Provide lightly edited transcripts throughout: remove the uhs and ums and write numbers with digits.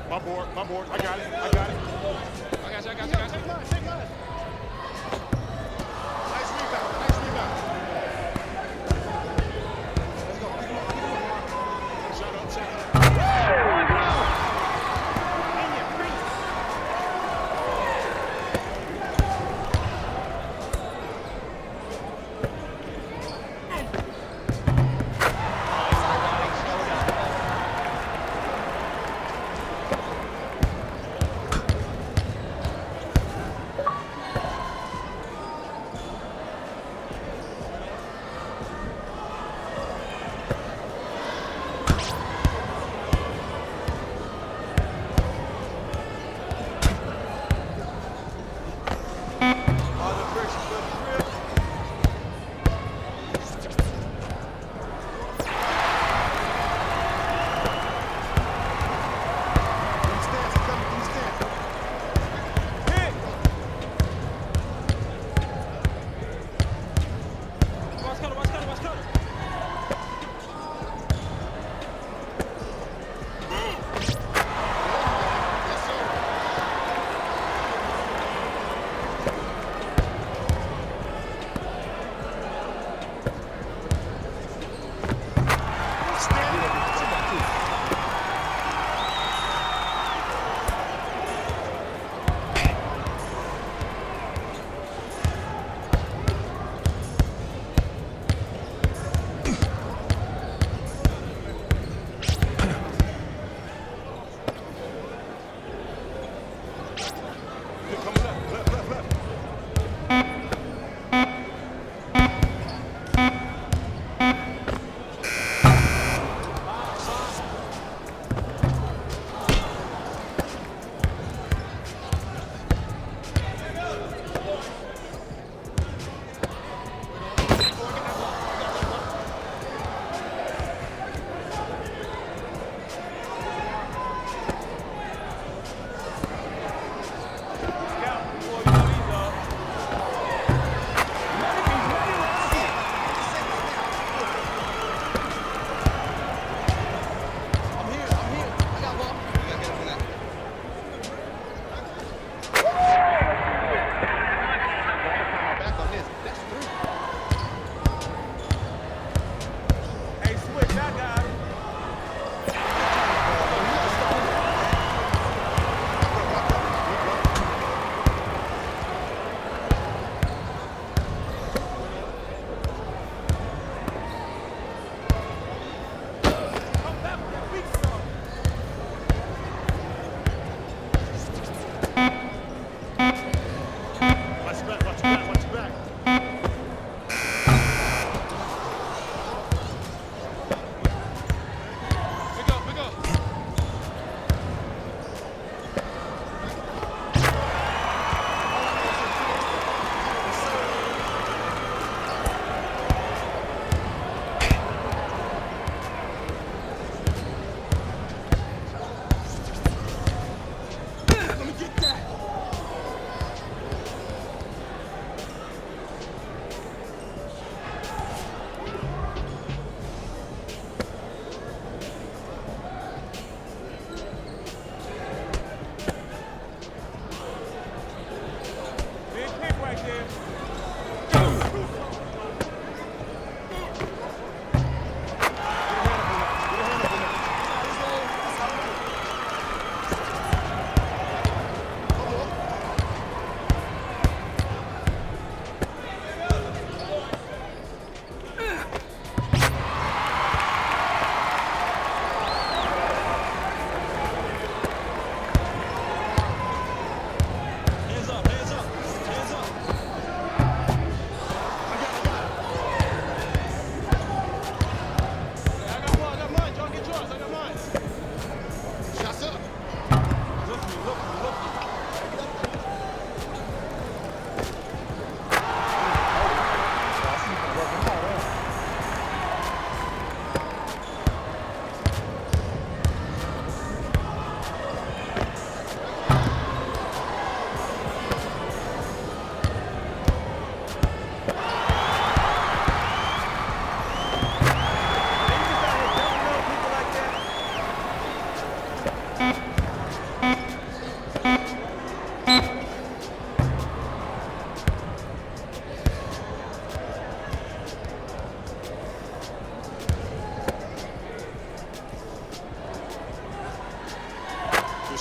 My board. I got it. I got it. Nice rebound. Nice rebound. Let's go. Shut up, shut up.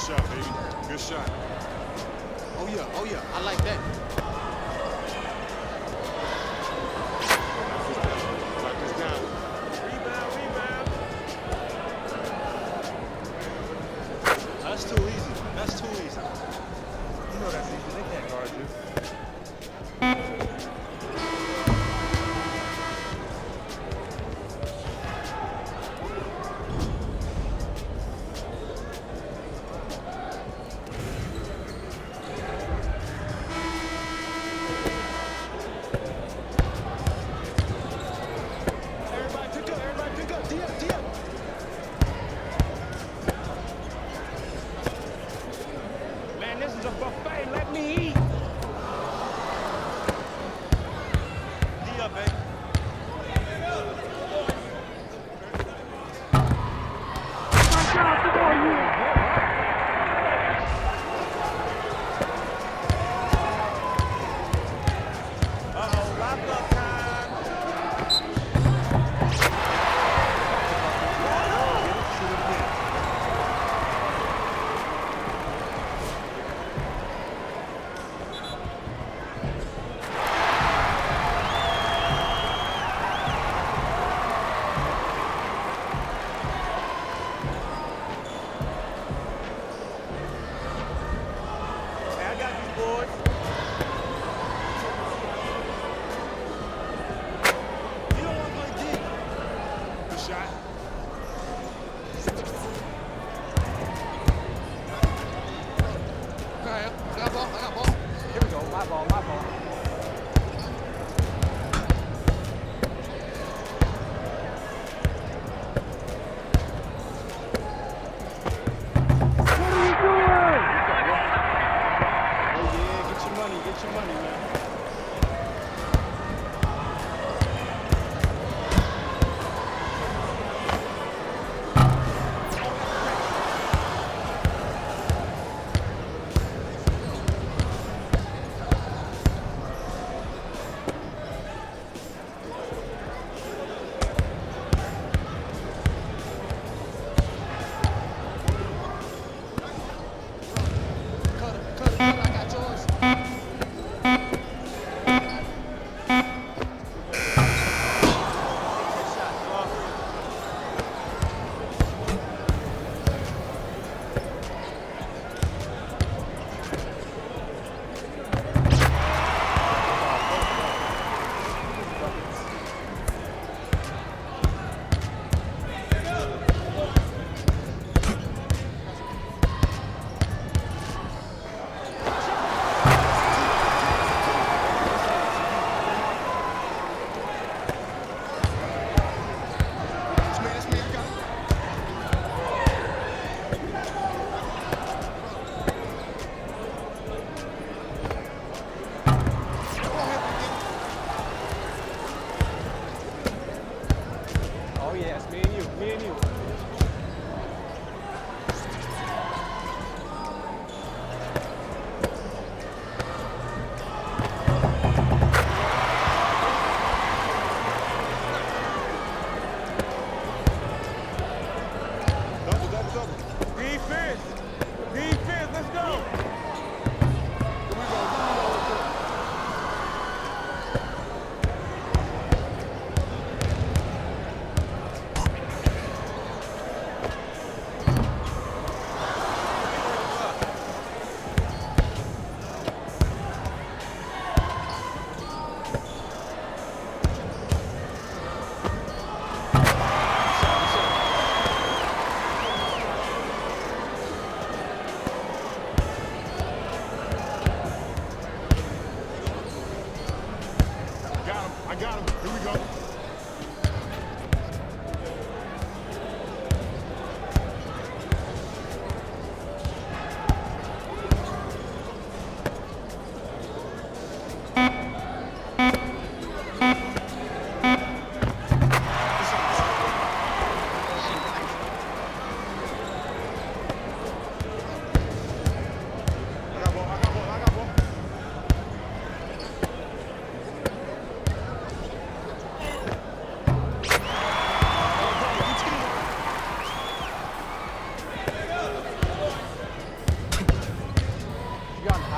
shot, baby. Good shot. Oh yeah, I like that. Lock this down. Rebound, rebound. That's too easy. That's too easy. You know that's easy. They can't guard you. Everybody pick up. D-up. Man, this is a buffet. Let me eat. D-up, baby. Uh-oh, lock up time. Hey, I got these boys. You don't want to play D. Good shot. Okay, I got ball. Here we go. My ball. Oh yeah, get your money, man. Cut it, I got yours.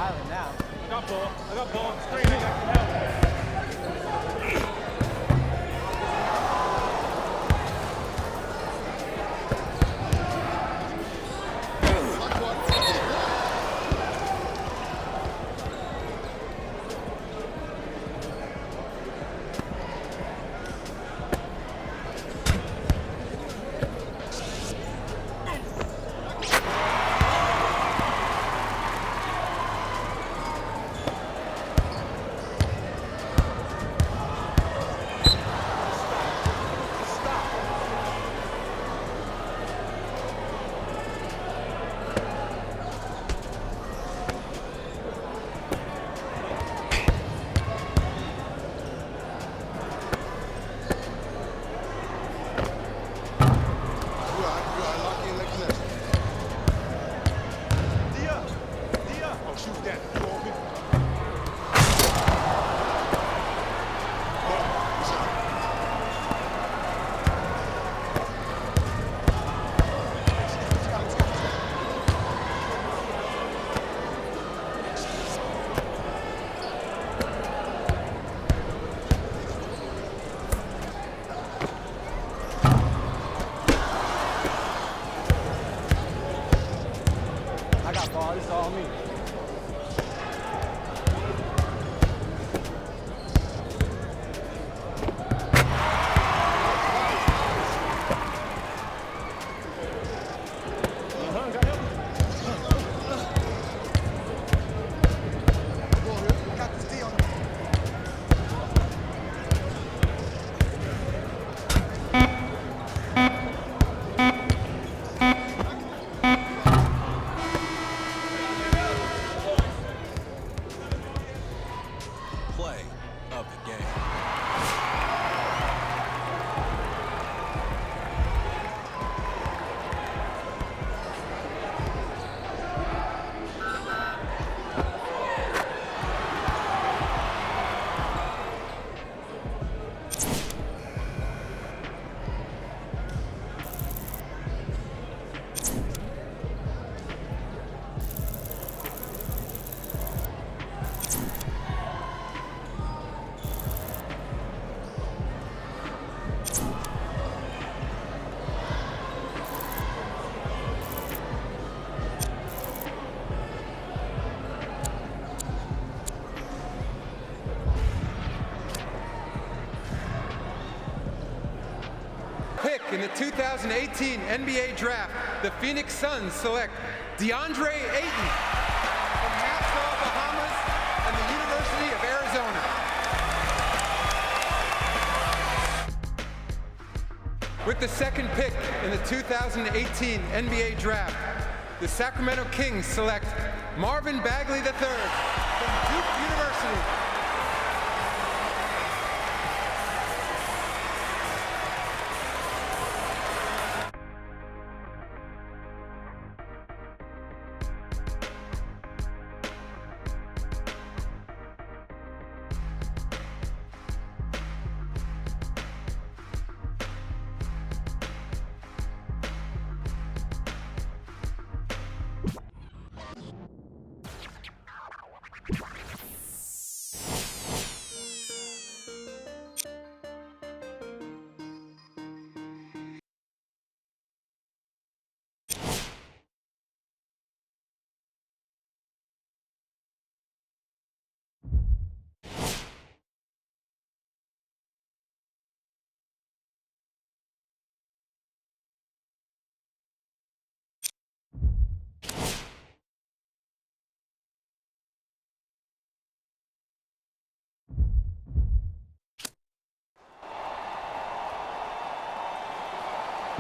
Island now. I got ball. I got ball. Screen. I got help. I got ball. It's all me. Got help. Play of the game. Pick in the 2018 NBA Draft, the Phoenix Suns select DeAndre Ayton from Nassau, Bahamas, and the University of Arizona. With the second pick in the 2018 NBA Draft, the Sacramento Kings select Marvin Bagley III from Duke University.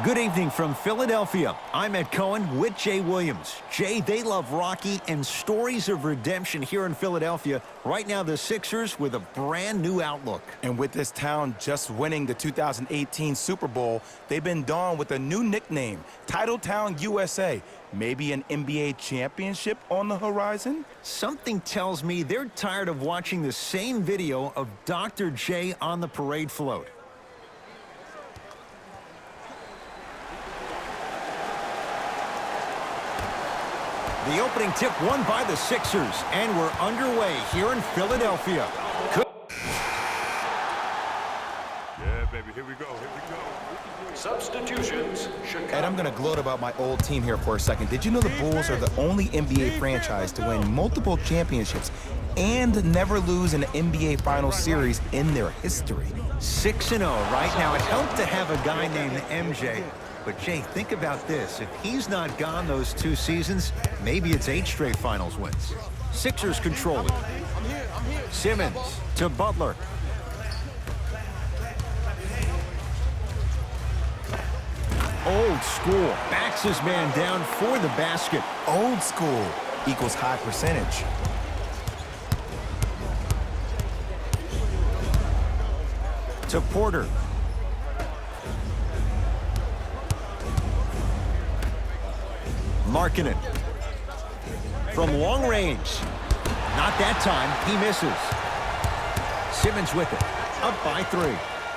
Good evening from Philadelphia. I'm Ed Cohen with Jay Williams. Jay, they love Rocky and stories of redemption here in Philadelphia. Right now, the Sixers with a brand new outlook. And with this town just winning the 2018 Super Bowl, they've been donned with a new nickname, Titletown USA. Maybe an NBA championship on the horizon? Something tells me they're tired of watching the same video of Dr. J on the parade float. The opening tip won by the Sixers, and we're underway here in Philadelphia. Yeah, baby, here we go, here we go. Substitutions, Chicago. Ed, I'm going to gloat about my old team here for a second. Did you know the Bulls are the only NBA franchise to win multiple championships and never lose an NBA Finals series in their history? 6-0 right now. It helped to have a guy named MJ. But, Jay, think about this. If he's not gone those 2 seasons, maybe it's 8 straight finals wins. Sixers control it. Simmons to Butler. Old school. Backs his man down for the basket. Old school equals high percentage. To Porter. Markkanen. From long range. Not that time. He misses. Simmons with it. Up by 3.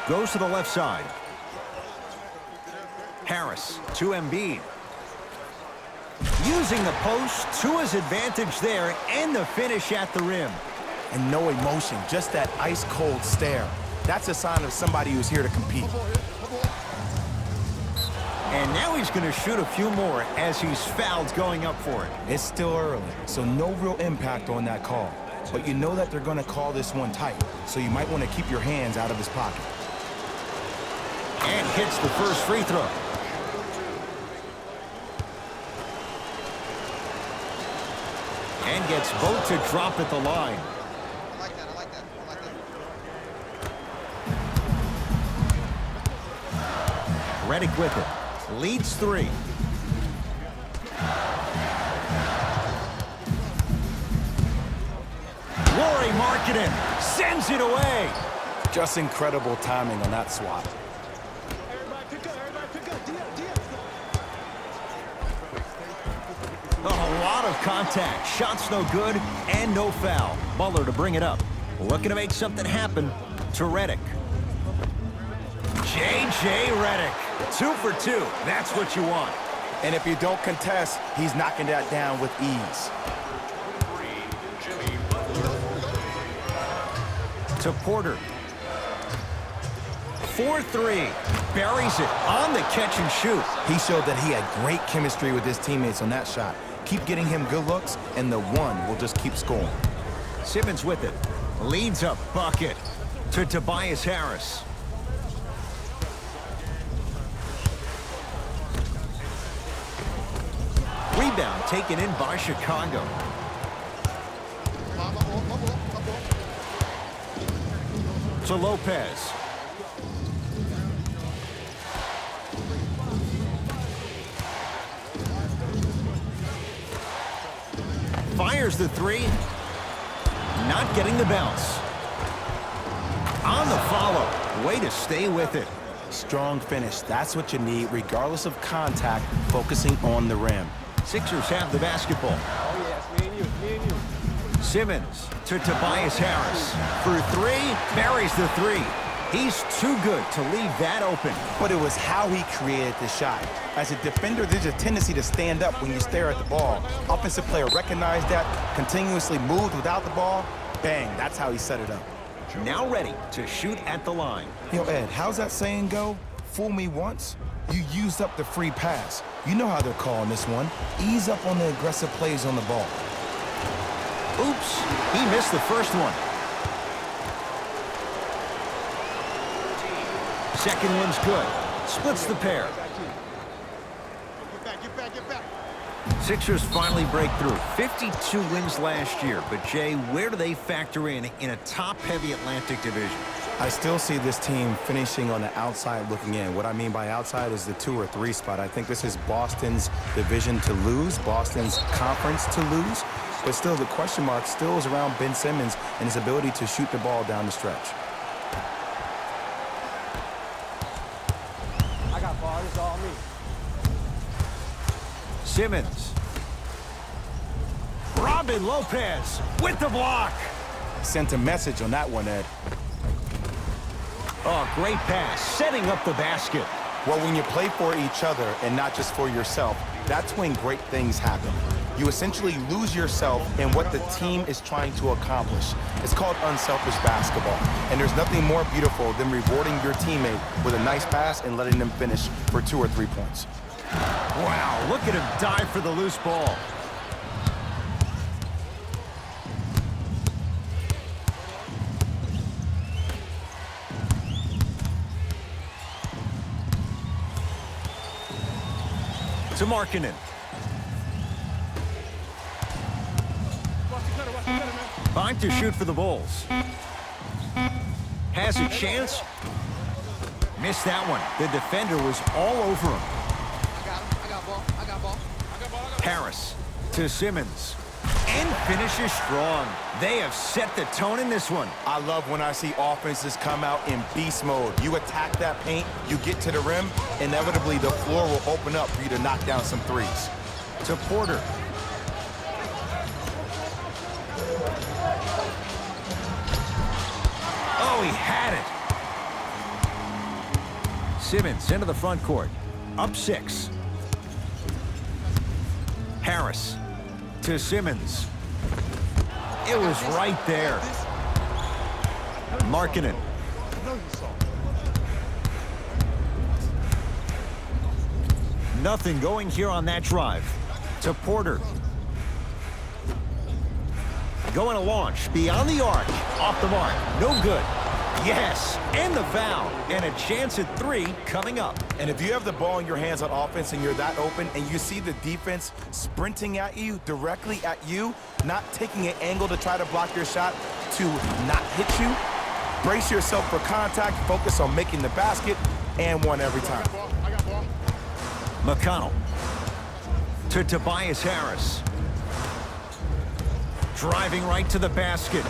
Goes to the left side. Harris to Embiid. Using the post to his advantage there, and the finish at the rim. And no emotion, just that ice-cold stare. That's a sign of somebody who's here to compete. And now he's going to shoot a few more as he's fouled going up for it. It's still early, so no real impact on that call. But you know that they're going to call this one tight, so you might want to keep your hands out of his pocket. And hits the first free throw. And gets both to drop at the line. I like that, I like that, I like that. Redick with it. Leads 3. Lauri Markkanen sends it away. Just incredible timing on that swap. Everybody pick up, everybody pick up. D-up. A lot of contact. Shots no good and no foul. Butler to bring it up. Looking to make something happen to Redick. J.J. Redick. 2 for 2. That's what you want. And if you don't contest, he's knocking that down with ease. To Porter. 4-3. Buries it on the catch and shoot. He showed that he had great chemistry with his teammates on that shot. Keep getting him good looks, and the one will just keep scoring. Simmons with it. Leads a bucket to Tobias Harris. Rebound taken in by Chicago. To Lopez. Fires the 3. Not getting the bounce. On the follow. Way to stay with it. Strong finish. That's what you need, regardless of contact, focusing on the rim. Sixers have the basketball. Oh, yeah, it's me and you. Simmons to Tobias Harris. For 3, buries the 3. He's too good to leave that open. But it was how he created the shot. As a defender, there's a tendency to stand up when you stare at the ball. Offensive player recognized that, continuously moved without the ball. Bang, that's how he set it up. Now ready to shoot at the line. Yo, Ed, how's that saying go? Fool me once, you used up the free pass. You know how they're calling this one. Ease up on the aggressive plays on the ball. Oops, he missed the first one. Second one's good. Splits the pair. Get back. Sixers finally break through. 52 wins last year. But, Jay, where do they factor in a top-heavy Atlantic division? I still see this team finishing on the outside looking in. What I mean by outside is the 2 or 3 spot. I think this is Boston's division to lose, Boston's conference to lose. But still, the question mark still is around Ben Simmons and his ability to shoot the ball down the stretch. I got ball. It's all me. Simmons. Robin Lopez with the block. Sent a message on that one, Ed. Oh, great pass, setting up the basket. Well, when you play for each other and not just for yourself, that's when great things happen. you essentially lose yourself in what the team is trying to accomplish. It's called unselfish basketball, and there's nothing more beautiful than rewarding your teammate with a nice pass and letting them finish for 2 or 3 points. Wow, look at him dive for the loose ball. To Markkanen. Time to shoot for the Bulls. Has a chance. Missed that one. The defender was all over him. I got ball. Harris to Simmons. And finishes strong. They have set the tone in this one. I love when I see offenses come out in beast mode. You attack that paint, you get to the rim, inevitably the floor will open up for you to knock down some threes. To Porter. Oh, he had it. Simmons into the front court. Up 6. Harris to Simmons. It was right there. Markkanen. Nothing going here on that drive. To Porter. Going to launch. Beyond the arc. Off the mark. No good. Yes. And the foul. And a chance at 3 coming up. And if you have the ball in your hands on offense and you're that open and you see the defense sprinting at you, directly at you, not taking an angle to try to block your shot to not hit you, brace yourself for contact, focus on making the basket, and one every time. McConnell to Tobias Harris. Driving right to the basket.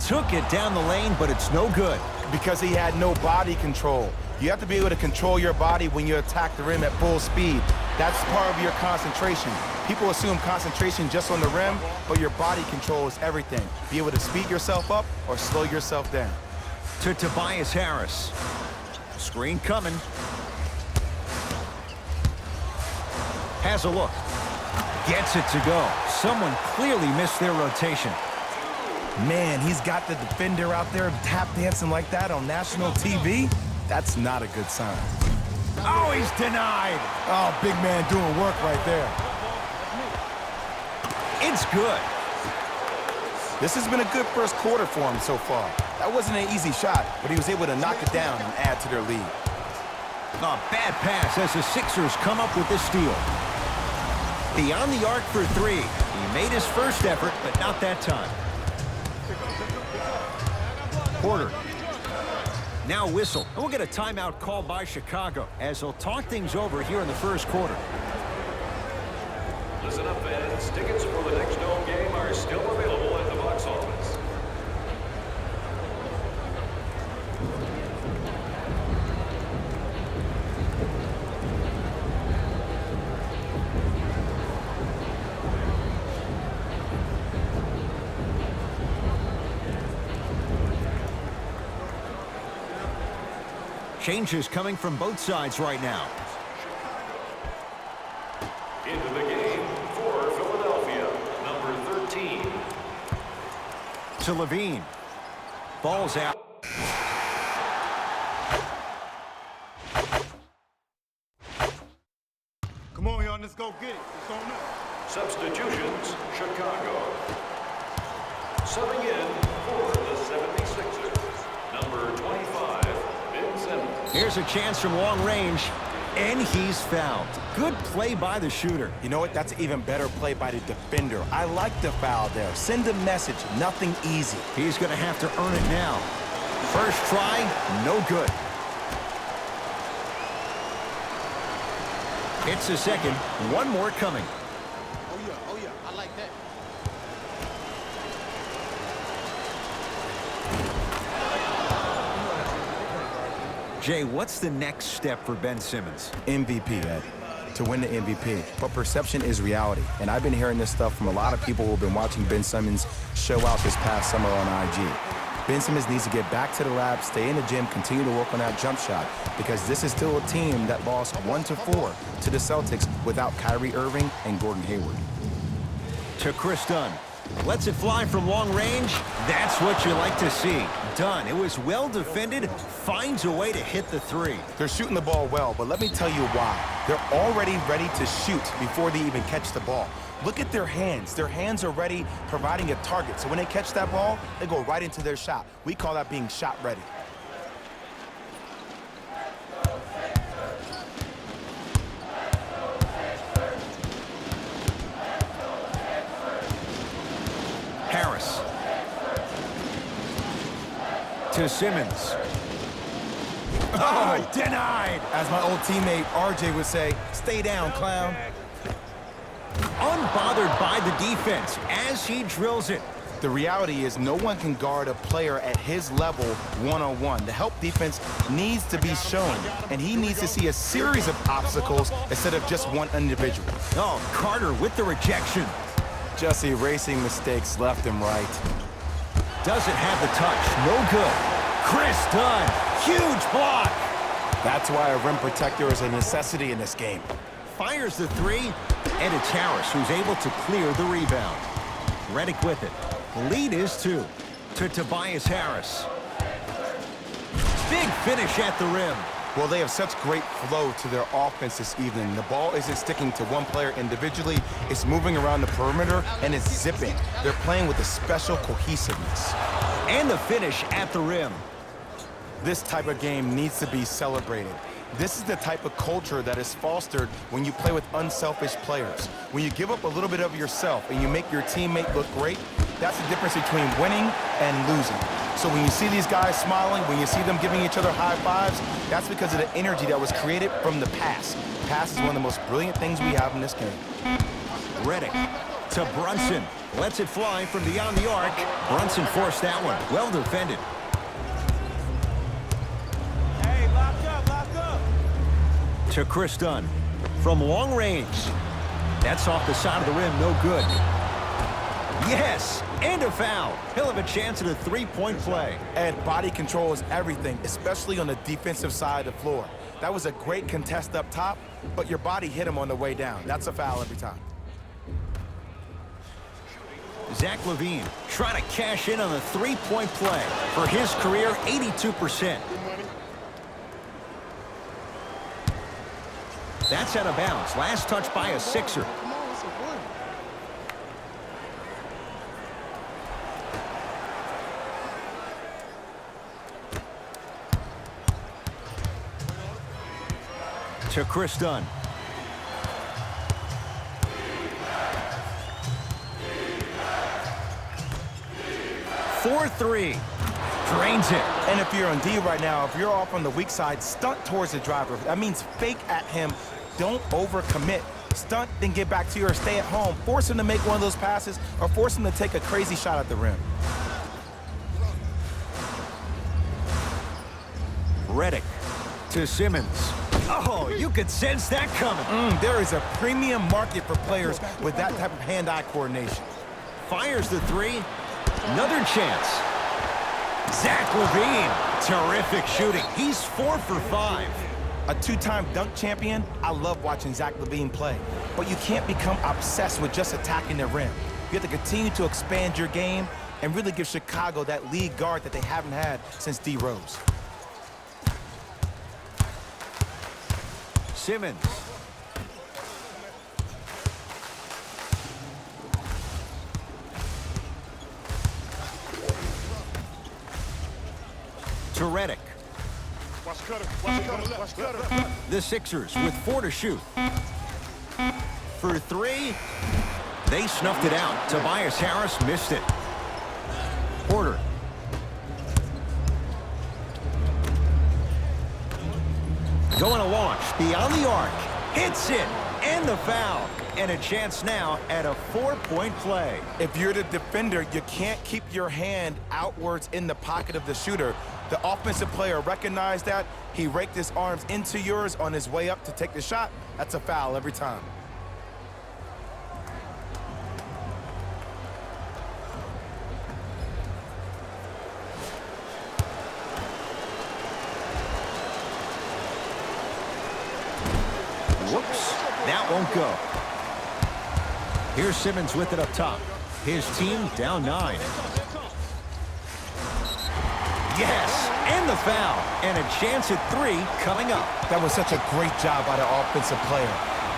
Took it down the lane, but it's no good. Because he had no body control. You have to be able to control your body when you attack the rim at full speed. That's part of your concentration. People assume concentration just on the rim, but your body control is everything. Be able to speed yourself up or slow yourself down. To Tobias Harris. Screen coming. Has a look. Gets it to go. Someone clearly missed their rotation. Man, he's got the defender out there tap dancing like that on national TV. That's not a good sign. Oh, he's denied. Oh, big man doing work right there. It's good. This has been a good first quarter for him so far. That wasn't an easy shot, but he was able to knock it down and add to their lead. A bad pass as the Sixers come up with this steal. Beyond the arc for 3. He made his first effort, but not that time. Porter. Now whistle. And we'll get a timeout called by Chicago as they'll talk things over here in the first quarter. Listen up, fans. Tickets for the next home game are still available at the box office. Changes coming from both sides right now. Into the game for Philadelphia, number 13. To Levine. Ball's out. Come on, y'all, let's go get it. It's on up. Substitutions, Chicago. Subbing in for the 76ers, number 25, Ben Simmons. Here's a chance from long range, and he's fouled. Good play by the shooter. You know what? That's an even better play by the defender. I like the foul there. Send a message. Nothing easy. He's going to have to earn it now. First try, no good. It's the second. One more coming. Oh yeah, I like that. Jay, what's the next step for Ben Simmons? MVP, Ed. To win the MVP. But perception is reality. And I've been hearing this stuff from a lot of people who have been watching Ben Simmons show out this past summer on IG. Ben Simmons needs to get back to the lab, stay in the gym, continue to work on that jump shot, because this is still a team that lost 1-4 to the Celtics without Kyrie Irving and Gordon Hayward. To Chris Dunn. Lets it fly from long range. That's what you like to see. Dunn, it was well defended, finds a way to hit the three. They're shooting the ball well, but let me tell you why. They're already ready to shoot before they even catch the ball. Look at their hands. Their hands are ready, providing a target. So when they catch that ball, they go right into their shot. We call that being shot ready. Harris. To Simmons. Oh, denied. As my old teammate RJ would say, stay down, clown. Unbothered by the defense as he drills it. The reality is no one can guard a player at his level one-on-one. The help defense needs to be shown, and he needs to see a series of obstacles instead of just one individual. Oh, Carter with the rejection. Just erasing mistakes left and right. Doesn't have the touch. No good. Chris Dunn. Huge block. That's why a rim protector is a necessity in this game. Fires the three, and it's Harris who's able to clear the rebound. Redick with it. The lead is 2 to Tobias Harris. Big finish at the rim. Well, they have such great flow to their offense this evening. The ball isn't sticking to one player individually. It's moving around the perimeter, and it's zipping. They're playing with a special cohesiveness. And the finish at the rim. This type of game needs to be celebrated. This is the type of culture that is fostered when you play with unselfish players. When you give up a little bit of yourself and you make your teammate look great, that's the difference between winning and losing. So when you see these guys smiling, when you see them giving each other high fives, that's because of the energy that was created from the pass. The pass is one of the most brilliant things we have in this game. Redick to Brunson. Lets it fly from beyond the arc. Brunson forced that one. Well defended. Hey, lock up, lock up. To Chris Dunn. From long range. That's off the side of the rim. No good. Yes, and a foul. He'll have a chance at a three-point play. And body control is everything, especially on the defensive side of the floor. That was a great contest up top, but your body hit him on the way down. That's a foul every time. Zach LaVine trying to cash in on the three-point play. For his career, 82%. That's out of bounds. Last touch by a Sixer. To Chris Dunn. For 3. Drains it. And if you're on D right now, if you're off on the weak side, stunt towards the driver. That means fake at him. Don't overcommit. Stunt, then get back to you or stay at home. Force him to make one of those passes or force him to take a crazy shot at the rim. Redick to Simmons. Oh, you could sense that coming. There is a premium market for players with that type of hand-eye coordination. Fires the 3. Another chance. Zach LaVine. Terrific shooting. He's 4 for 5. A two-time dunk champion, I love watching Zach LaVine play. But you can't become obsessed with just attacking the rim. You have to continue to expand your game and really give Chicago that lead guard that they haven't had since D. Rose. Simmons. To Redick. Watch Cutter, watch Cutter, watch Cutter. The Sixers with 4 to shoot. For 3. They snuffed it out. Tobias Harris missed it. Porter. Going to launch beyond the arc. Hits it. And the foul. And a chance now at a 4-point play. If you're the defender, you can't keep your hand outwards in the pocket of the shooter. The offensive player recognized that. He raked his arms into yours on his way up to take the shot. That's a foul every time. Whoops. That won't go. Here's Simmons with it up top. His team down 9. Yes, and the foul. And a chance at 3 coming up. That was such a great job by the offensive player.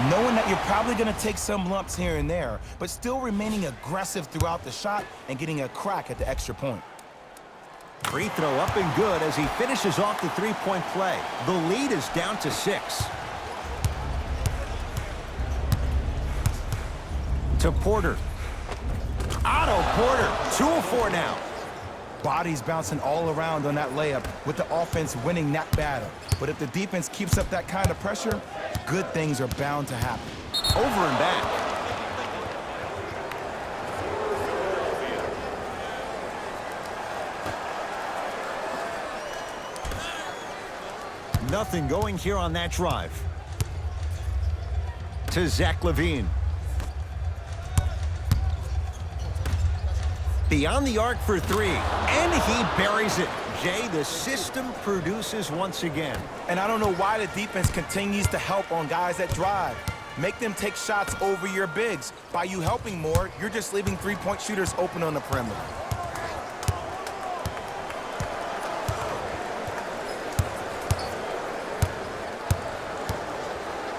Knowing that you're probably going to take some lumps here and there, but still remaining aggressive throughout the shot and getting a crack at the extra point. Free throw up and good as he finishes off the three-point play. The lead is down to 6. To Porter. Otto Porter, 2 of 4 now. Bodies bouncing all around on that layup with the offense winning that battle. But if the defense keeps up that kind of pressure, good things are bound to happen. Over and back. Nothing going here on that drive. To Zach LaVine. Beyond the arc for 3, and he buries it. Jay, the system produces once again. And I don't know why the defense continues to help on guys that drive. Make them take shots over your bigs. By you helping more, you're just leaving three-point shooters open on the perimeter.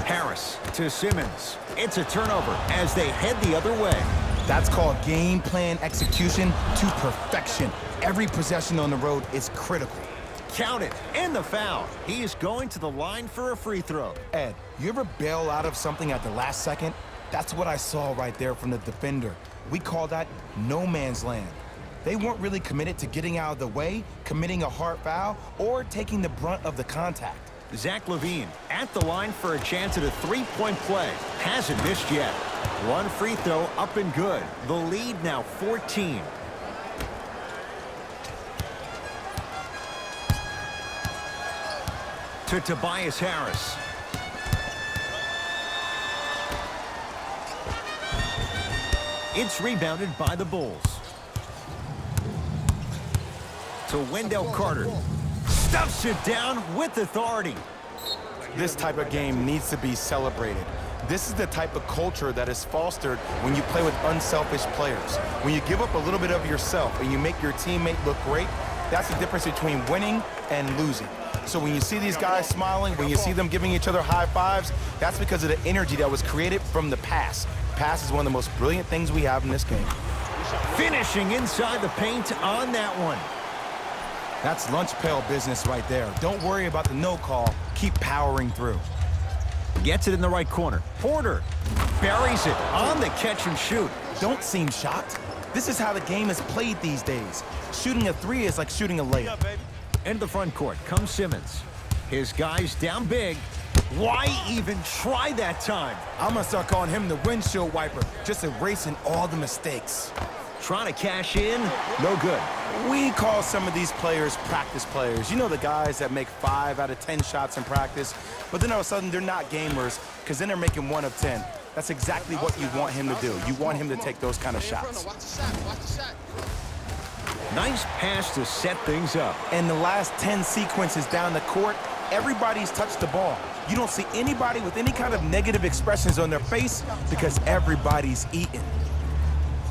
Harris to Simmons. It's a turnover as they head the other way. That's called game plan execution to perfection. Every possession on the road is critical. Count it, and the foul. He is going to the line for a free throw. Ed, you ever bail out of something at the last second? That's what I saw right there from the defender. We call that no man's land. They weren't really committed to getting out of the way, committing a hard foul, or taking the brunt of the contact. Zach LaVine at the line for a chance at a three-point play. Hasn't missed yet. One free throw up and good. The lead now 14. To Tobias Harris. It's rebounded by the Bulls. To Wendell Carter. Stuffs it down with authority. This type of game needs to be celebrated. This is the type of culture that is fostered when you play with unselfish players. When you give up a little bit of yourself and you make your teammate look great, that's the difference between winning and losing. So when you see these guys smiling, when you see them giving each other high fives, that's because of the energy that was created from the pass. Pass is one of the most brilliant things we have in this game. Finishing inside the paint on that one. That's lunch pail business right there. Don't worry about the no call. Keep powering through. Gets it in the right corner. Porter buries it on the catch and shoot. Don't seem shocked. This is how the game is played these days. Shooting a 3 is like shooting a layup. Into the front court comes Simmons. His guys down big. Why even try that time? I'm gonna start calling him the windshield wiper, just erasing all the mistakes. Trying to cash in, no good. We call some of these players practice players. You know, the guys that make 5 out of 10 shots in practice, but then all of a sudden they're not gamers because then they're making 1 of 10. That's exactly what you want him to do. You want him to take those kind of shots. Nice pass to set things up. And the last 10 sequences down the court, everybody's touched the ball. You don't see anybody with any kind of negative expressions on their face because everybody's eating.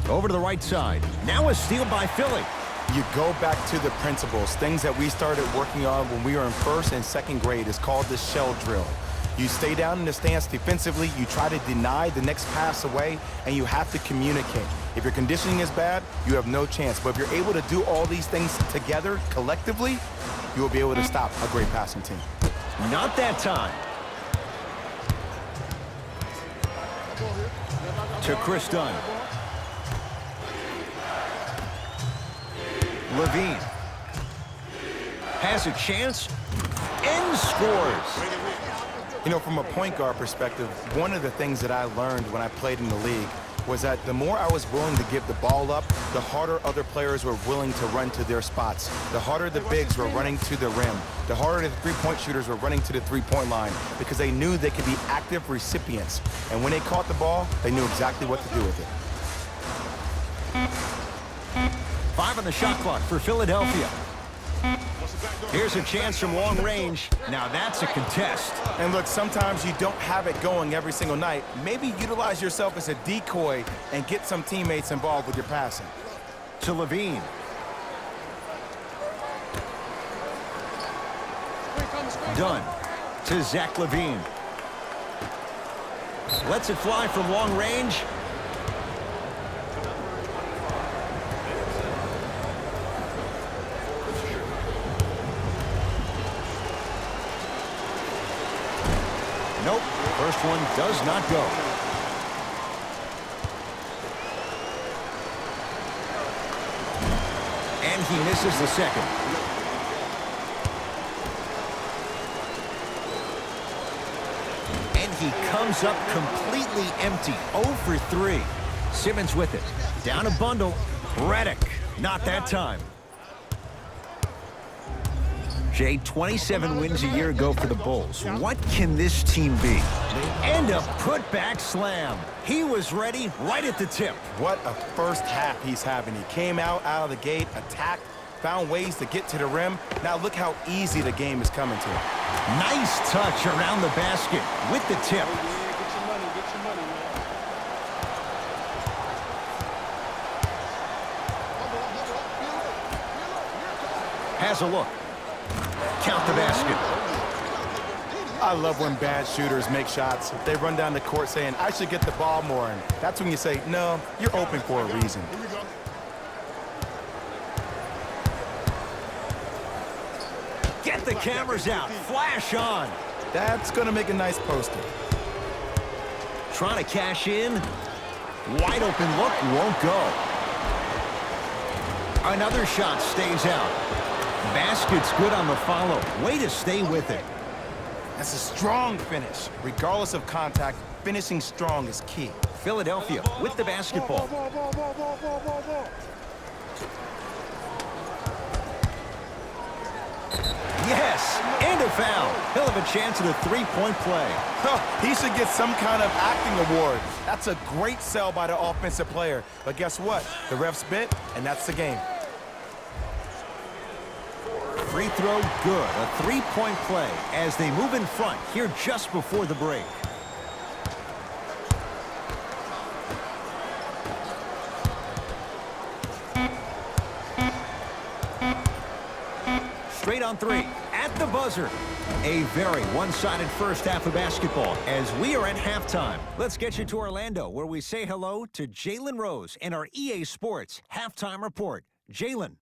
Over to the right side. Now a steal by Philly. You go back to the principles, things that we started working on when we were in 1st and 2nd grade. It's called the shell drill. You stay down in the stance defensively, you try to deny the next pass away, and you have to communicate. If your conditioning is bad, you have no chance. But if you're able to do all these things together, collectively, you will be able to stop a great passing team. Not that time. To Chris Dunn. LaVine has a chance and scores. You know, from a point guard perspective, one of the things that I learned when I played in the league was that the more I was willing to give the ball up, the harder other players were willing to run to their spots. The harder the bigs were running to the rim. The harder the three-point shooters were running to the three-point line because they knew they could be active recipients. And when they caught the ball, they knew exactly what to do with it. 5 on the shot clock for Philadelphia. Here's a chance from long range. Now that's a contest. And look, sometimes you don't have it going every single night. Maybe utilize yourself as a decoy and get some teammates involved with your passing. To Levine. Dunn to Zach Levine. Lets it fly from long range. Nope, first one does not go. And he misses the second. And he comes up completely empty, 0 for 3. Simmons with it, down a bundle. Redick, not that time. Jay, 27 wins a year ago for the Bulls. What can this team be? And a putback slam. He was ready right at the tip. What a first half he's having. He came out of the gate, attacked, found ways to get to the rim. Now look how easy the game is coming to him. Nice touch around the basket with the tip. Get your money, man. Has a look. Count the basket. I love when bad shooters make shots. They run down the court saying, I should get the ball more. And that's when you say, no, you're open for a reason. Get the cameras out. Flash on. That's going to make a nice poster. Trying to cash in. Wide open look. Won't go. Another shot stays out. Basket's good on the follow. Way to stay with it. That's a strong finish. Regardless of contact, finishing strong is key. Philadelphia with the basketball. Yes, and a foul. He'll have a chance at a three-point play. He should get some kind of acting award. That's a great sell by the offensive player. But guess what? The refs bit, and that's the game. Free throw good. A three-point play as they move in front here just before the break. Straight on three. At the buzzer. A very one-sided first half of basketball as we are at halftime. Let's get you to Orlando where we say hello to Jalen Rose in our EA Sports Halftime Report. Jalen.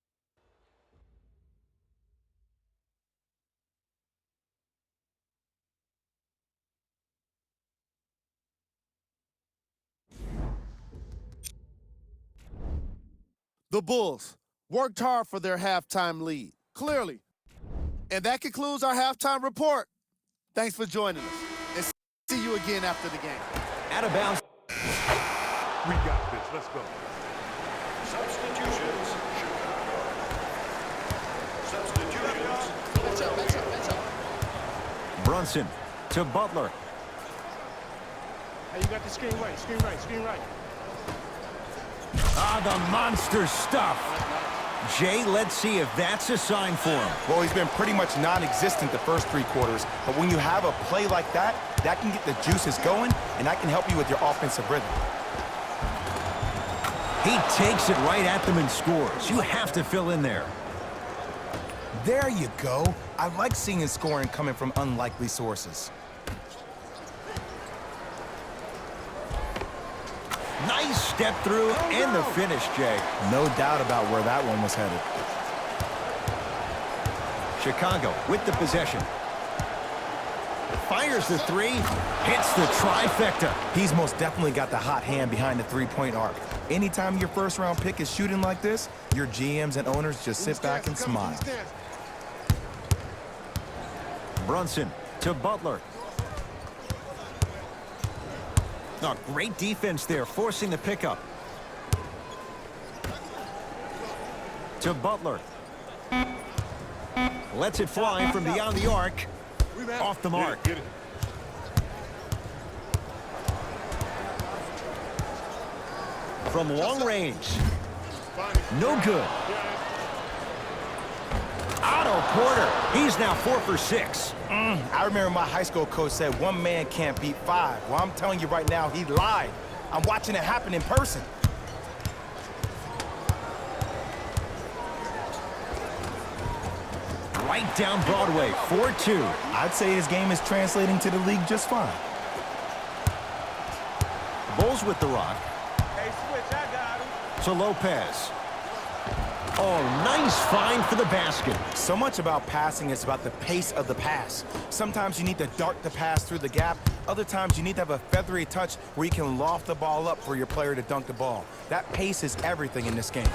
The Bulls worked hard for their halftime lead, clearly. And that concludes our halftime report. Thanks for joining us, and see you again after the game. Out of bounds. We got this. Let's go. Substitutions, Chicago. Substitutions. Brunson to Butler. Hey, you got the screen right, screen right, screen right. Ah, the monster stuff. Jay, let's see if that's a sign for him. Well, he's been pretty much non-existent the first three quarters, but when you have a play like that, that can get the juices going, and that can help you with your offensive rhythm. He takes it right at them and scores. You have to fill in there. There you go. I like seeing scoring coming from unlikely sources. Nice step through and the finish, Jay. No doubt about where that one was headed. Chicago with the possession. Fires the three, hits the trifecta. He's most definitely got the hot hand behind the three-point arc. Anytime your first-round pick is shooting like this, your GMs and owners just sit back and smile. Brunson to Butler. Oh, great defense there, forcing the pickup. To Butler. Lets it fly from beyond the arc. Off the mark. Get it. From long range. No good. Otto Porter. He's now 4 for 6. I remember my high school coach said one man can't beat 5. Well, I'm telling you right now, he lied. I'm watching it happen in person. Right down Broadway, 4-2. I'd say his game is translating to the league just fine. Bulls with the rock. Hey, switch, I got him. To Lopez. Oh, nice find for the basket. So much about passing is about the pace of the pass. Sometimes you need to dart the pass through the gap. Other times you need to have a feathery touch where you can loft the ball up for your player to dunk the ball. That pace is everything in this game.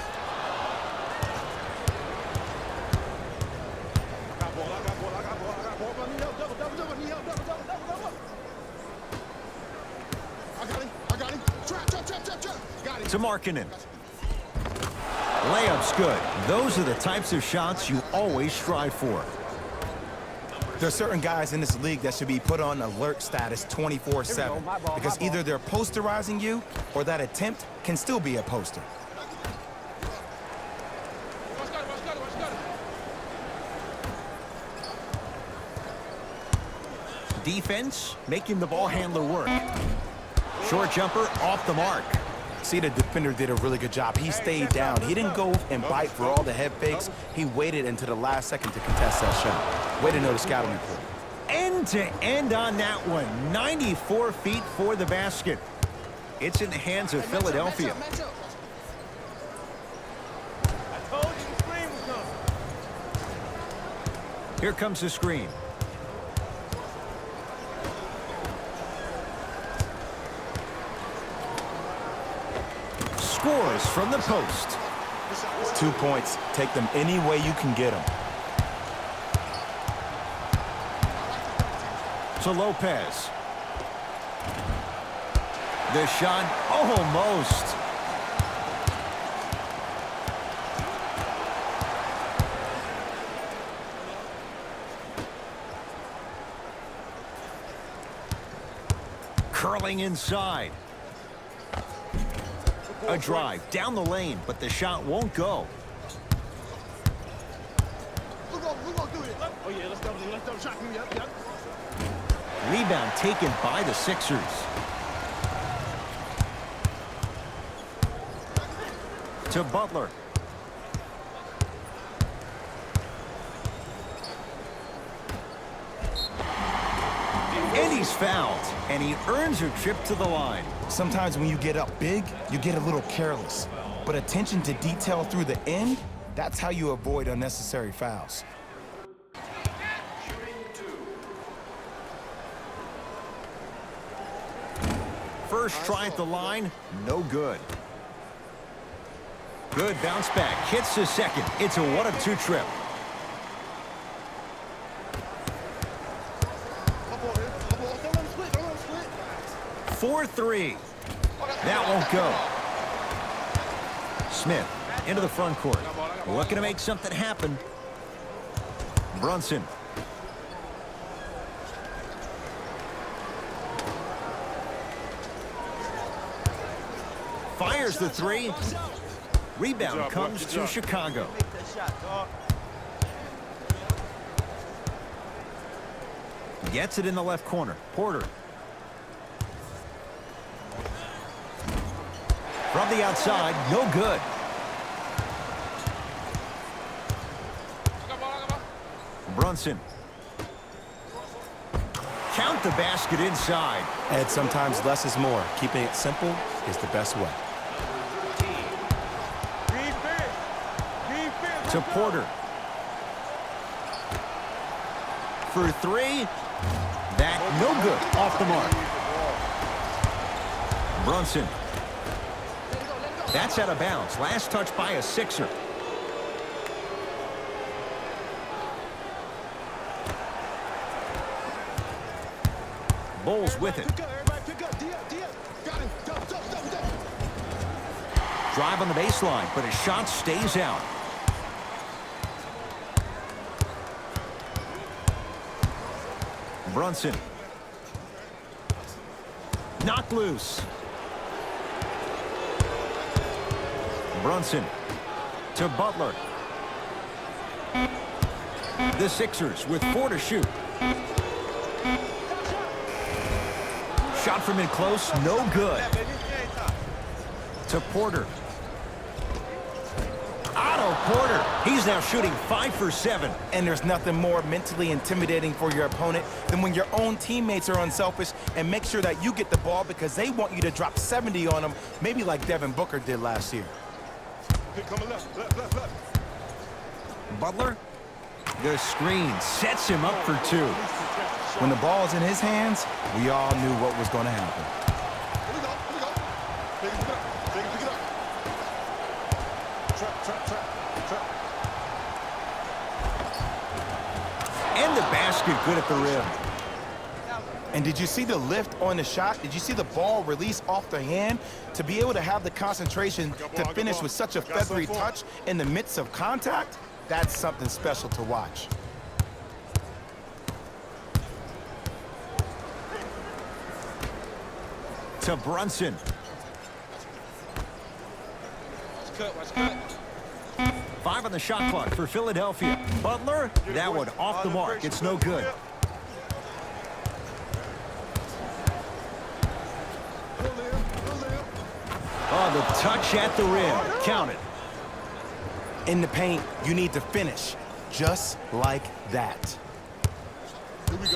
To Markkanen. Layup's good. Those are the types of shots you always strive for. There's certain guys in this league that should be put on alert status 24/7 because either they're posterizing you or that attempt can still be a poster. Defense making the ball handler work. Short jumper off the mark. See, the defender did a really good job. He stayed down. He didn't go and bite for all the head fakes. He waited until the last second to contest that shot. Way to know the scouting report. End to end on that one. 94 feet for the basket. It's in the hands of Philadelphia. I told you the screen was coming. Here comes the screen. Scores from the post. 2 points. Take them any way you can get them. To Lopez. The shot almost. Curling inside. A drive down the lane, but the shot won't go. We're gonna do this. Oh, yeah, let's double shot. Yep. Rebound taken by the Sixers. To Butler. And he's fouled, and he earns a trip to the line. Sometimes when you get up big, you get a little careless. But attention to detail through the end, that's how you avoid unnecessary fouls. First try at the line, no good. Good bounce back, hits the second. It's a 1-of-2 trip. Four 3. That won't go. Smith into the front court. Looking to make something happen. Brunson. Fires the 3. Rebound comes to Chicago. Gets it in the left corner. Porter. From the outside, no good. Brunson. Count the basket inside. And sometimes less is more. Keeping it simple is the best way. To Porter. For 3. That no good. Off the mark. Brunson. That's out of bounds. Last touch by a Sixer. Bulls with it. Drive on the baseline, but his shot stays out. Brunson. Knocked loose. Brunson to Butler. The Sixers with 4 to shoot. Shot from in close, no good. To Porter. Otto Porter. He's now shooting 5 for 7. And there's nothing more mentally intimidating for your opponent than when your own teammates are unselfish and make sure that you get the ball because they want you to drop 70 on them, maybe like Devin Booker did last year. Coming left. Butler. The screen sets him up for 2. When the ball's in his hands, we all knew what was going to happen. Here we go. Pick it up. Trap. And the basket good at the rim. And did you see the lift on the shot? Did you see the ball release off the hand? To be able to have the concentration to finish with such a feathery touch in the midst of contact, that's something special to watch. To Brunson. Watch cut. 5 on the shot clock for Philadelphia. Butler, that one off the mark. It's no good. Oh, the touch at the rim. Count it. In the paint, you need to finish just like that.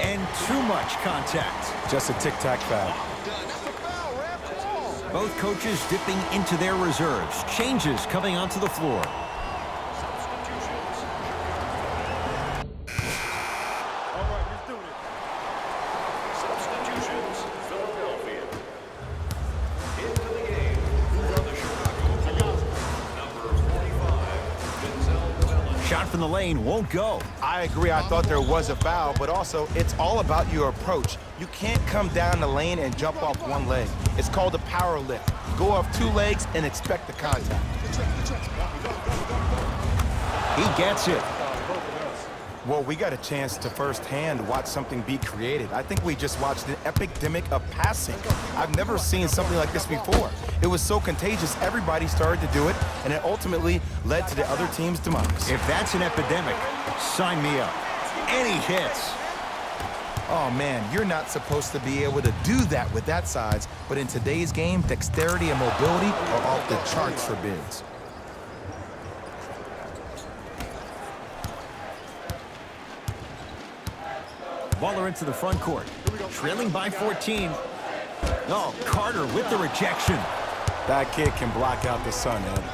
And too much contact. Just a tic-tac foul. Both coaches dipping into their reserves. Changes coming onto the floor. Substitutions, Philadelphia. Into the game for the Chicago Bulls. Number 45, Denzel Melton. Shot from the lane won't go. I agree. I thought there was a foul, but also it's all about your approach. You can't come down the lane and jump off one leg. It's called a power lift. Go off 2 legs and expect the contact. He gets it. Well, we got a chance to firsthand watch something be created. I think we just watched an epidemic of passing. I've never seen something like this before. It was so contagious, everybody started to do it, and it ultimately led to the other team's demise. If that's an epidemic, sign me up. And he hits. Oh man, you're not supposed to be able to do that with that size, but in today's game, dexterity and mobility are off the charts for bigs. Butler into the front court. Trailing by 14. Oh, Carter with the rejection. That kid can block out the sun, Ed.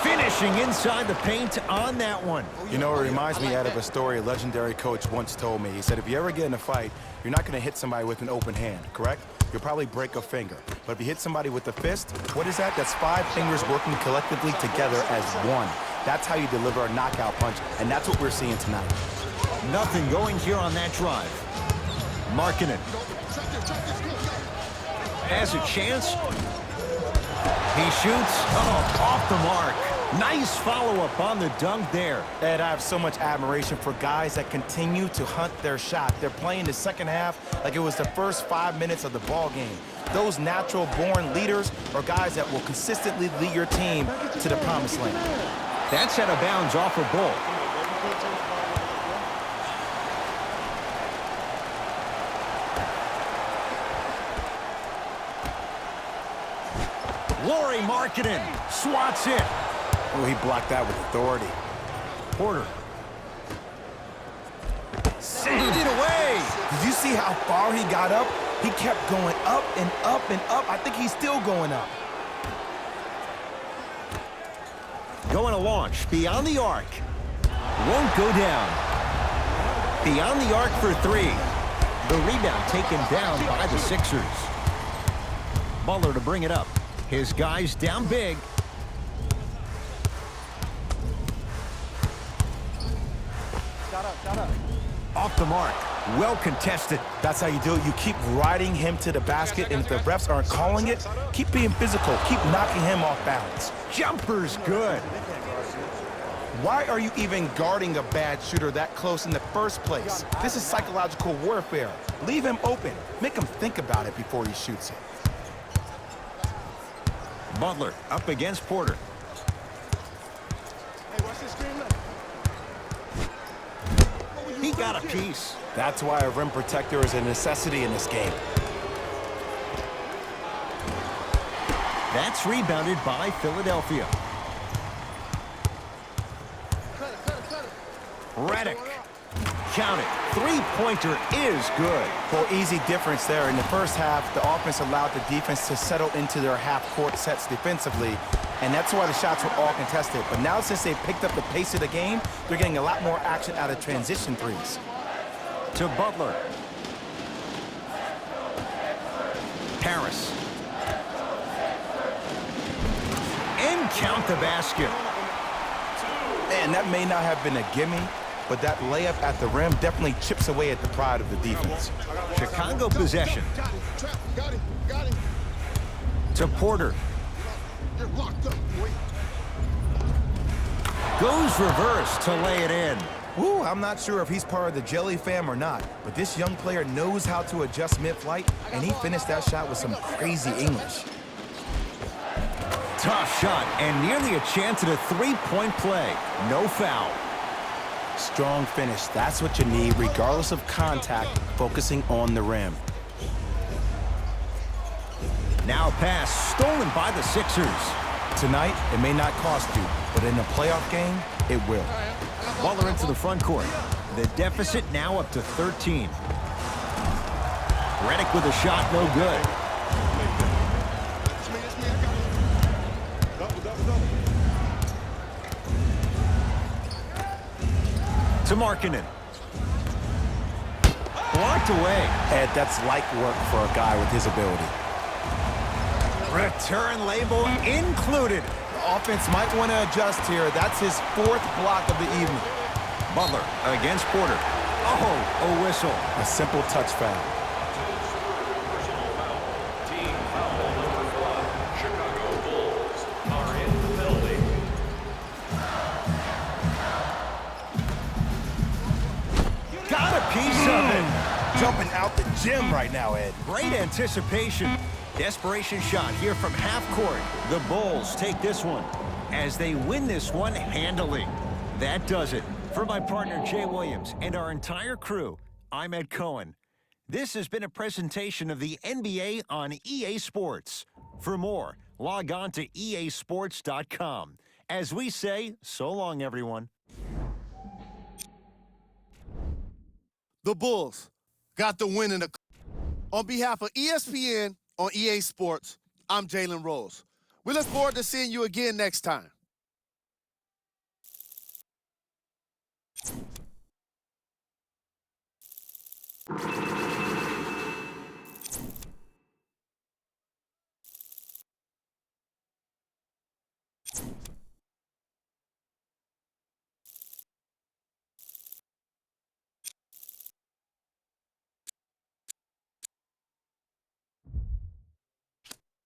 Finishing inside the paint on that one. You know, it reminds me, Ed, of a story a legendary coach once told me. He said, if you ever get in a fight, you're not going to hit somebody with an open hand, correct? You'll probably break a finger. But if you hit somebody with a fist, what is that? That's 5 fingers working collectively together as one. That's how you deliver a knockout punch, and that's what we're seeing tonight. Nothing going here on that drive. Markkanen has a chance. He shoots. Oh, off the mark. Nice follow-up on the dunk there. Ed, I have so much admiration for guys that continue to hunt their shot. They're playing the second half like it was the first 5 minutes of the ball game. Those natural-born leaders are guys that will consistently lead your team to the promised land. That's out of bounds off a Bull. Lauri Markkanen swats it. Oh, he blocked that with authority. Porter. Send it away. Did you see how far he got up? He kept going up and up and up. I think he's still going up. Going to launch beyond the arc. Won't go down. Beyond the arc for 3. The rebound taken down by the Sixers. Butler to bring it up. His guys down big. Shut up. Off the mark. Well contested. That's how you do it. You keep riding him to the basket, and if the refs aren't calling it, keep being physical. Keep knocking him off balance. Jumper's good. Why are you even guarding a bad shooter that close in the first place? This is psychological warfare. Leave him open. Make him think about it before he shoots it. Butler up against Porter. Hey, watch this screen left. got a piece. That's why a rim protector is a necessity in this game. That's rebounded by Philadelphia. Redick. Count it. Three-pointer is good. Well, easy difference there. In the first half, the offense allowed the defense to settle into their half-court sets defensively, and that's why the shots were all contested. But now since they picked up the pace of the game, they're getting a lot more action out of transition threes. To Butler. Harris. And count the basket. And that may not have been a gimme, but that layup at the rim definitely chips away at the pride of the defense. Chicago possession. Got him. To Porter. You're locked up, boy. Goes reverse to lay it in. Woo, I'm not sure if he's part of the Jelly fam or not, but this young player knows how to adjust mid-flight, and he finished that shot with some crazy English. Tough shot and nearly a chance at a three-point play. No foul. Strong finish. That's what you need, regardless of contact, focusing on the rim. Now pass stolen by the Sixers. Tonight, it may not cost you, but in a playoff game, it will. Butler into the front court. The deficit now up to 13. Redick with a shot, no good. To Markkanen. Blocked away. Ed, that's light work for a guy with his ability. Return label included. The offense might want to adjust here. That's his fourth block of the evening. Butler against Porter. Oh, a whistle. A simple touch foul. Personal foul. Team foul number 5. Chicago Bulls are in the penalty. Got a piece of it. Jumping out the gym right now, Ed. Great anticipation. Desperation shot here from half court. The Bulls take this one as they win this one handily. That does it. For my partner, Jay Williams, and our entire crew, I'm Ed Cohen. This has been a presentation of the NBA on EA Sports. For more, log on to easports.com. As we say, so long, everyone. The Bulls got the win in the. On behalf of ESPN on EA Sports, I'm Jalen Rose. We look forward to seeing you again next time.